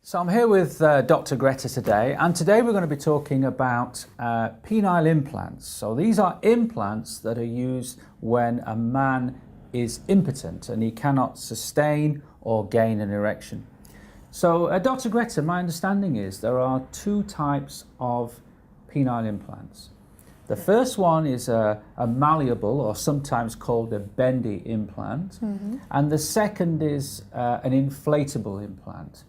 So I'm here with Dr. Greta today, and today we're going to be talking about penile implants. So these are implants that are used when a man is impotent and he cannot sustain or gain an erection. So Dr. Greta, my understanding is there are two types of penile implants. The first one is a malleable, or sometimes called a bendy implant, and the second is an inflatable implant.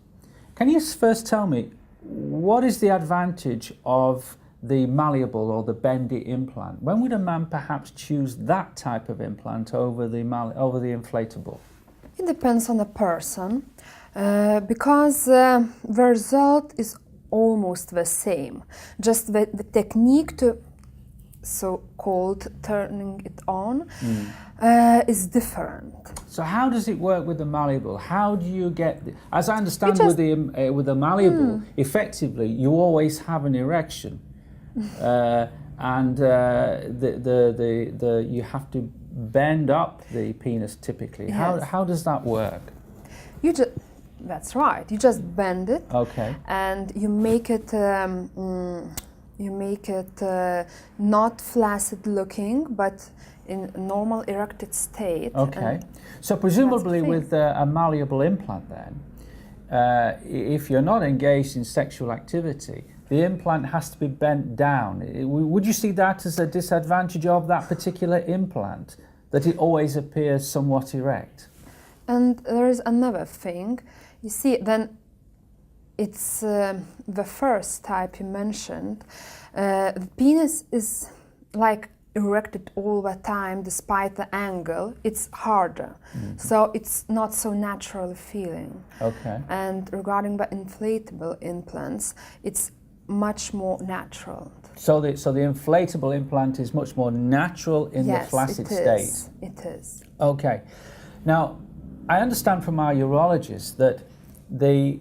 Can you first tell me, what is the advantage of the malleable or the bendy implant? When would a man perhaps choose that type of implant over the inflatable? It depends on the person, because the result is almost the same. Just the technique to so-called turning it on is different. So how does it work with the malleable? How do you get, as I understand with the malleable, effectively you always have an erection, and you have to bend up the penis typically. Yes. How does that work? That's right. You just bend it. Okay. And you make it not flaccid looking, but in normal erected state. Okay. So presumably with a malleable implant then, if you're not engaged in sexual activity, the implant has to be bent down. Would you see that as a disadvantage of that particular implant, that it always appears somewhat erect? And there is another thing. You see, then it's the first type you mentioned. The penis is like erected all the time despite the angle. It's harder, so it's not so natural feeling. Okay. And regarding the inflatable implants, it's much more natural. So the inflatable implant is much more natural in the flaccid state. It is. Okay. Now, I understand from our urologist that the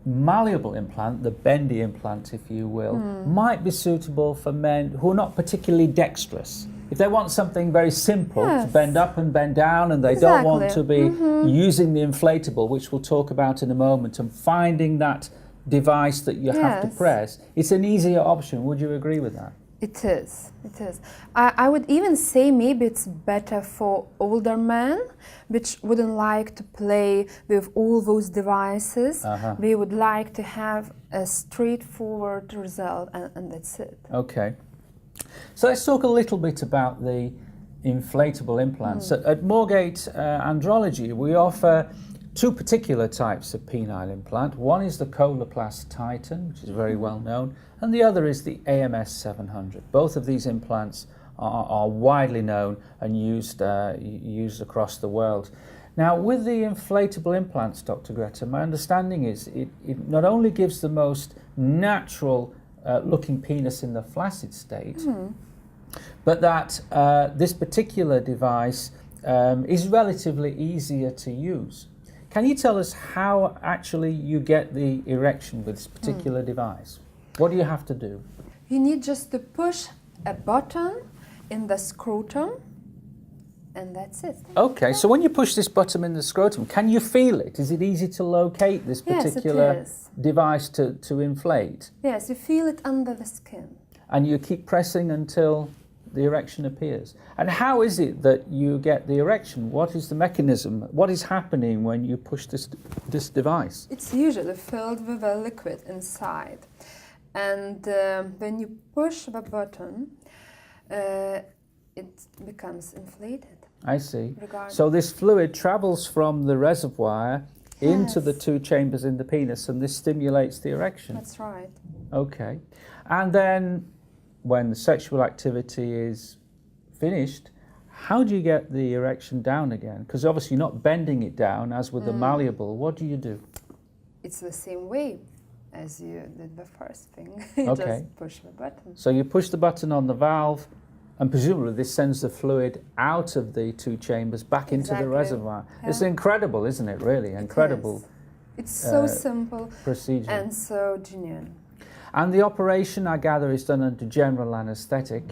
malleable implant, the bendy implant, if you will, might be suitable for men who are not particularly dexterous. If they want something very simple to bend up and bend down, and they don't want to be using the inflatable, which we'll talk about in a moment, and finding that device that you have to press, it's an easier option. Would you agree with that? It is. It is. I would even say maybe it's better for older men, which wouldn't like to play with all those devices. They would like to have a straightforward result, and that's it. Okay. So let's talk a little bit about the inflatable implants. At Moorgate Andrology, we offer two particular types of penile implant. One is the Coloplast Titan, which is very well known, and the other is the AMS 700. Both of these implants are widely known and used across the world. Now, with the inflatable implants, Dr. Greta, my understanding is it not only gives the most natural looking penis in the flaccid state, but that this particular device is relatively easier to use. Can you tell us how actually you get the erection with this particular device? What do you have to do? You need just to push a button in the scrotum, and that's it. Okay, so when you push this button in the scrotum, can you feel it? Is it easy to locate this particular device to inflate? Yes, you feel it under the skin. And you keep pressing until the erection appears. And how is it that you get the erection? What is the mechanism? What is happening when you push this device? It's usually filled with a liquid inside. And when you push the button, it becomes inflated. I see. So this fluid travels from the reservoir into the two chambers in the penis, and this stimulates the erection. That's right. Okay. And then when the sexual activity is finished, how do you get the erection down again? Because obviously you're not bending it down as with the malleable. What do you do? It's the same way as you did the first thing. You just push the button. So you push the button on the valve, and presumably this sends the fluid out of the two chambers back into the reservoir. Yeah. It's incredible, isn't it, really? Incredible. It's so simple procedure. And so genuine. And the operation, I gather, is done under general anaesthetic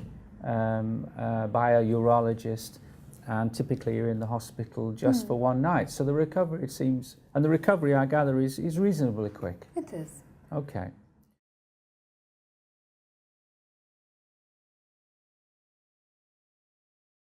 by a urologist. and typically you're in the hospital just for one night. So the recovery, it seems, and the recovery, I gather, is reasonably quick. It is. Okay.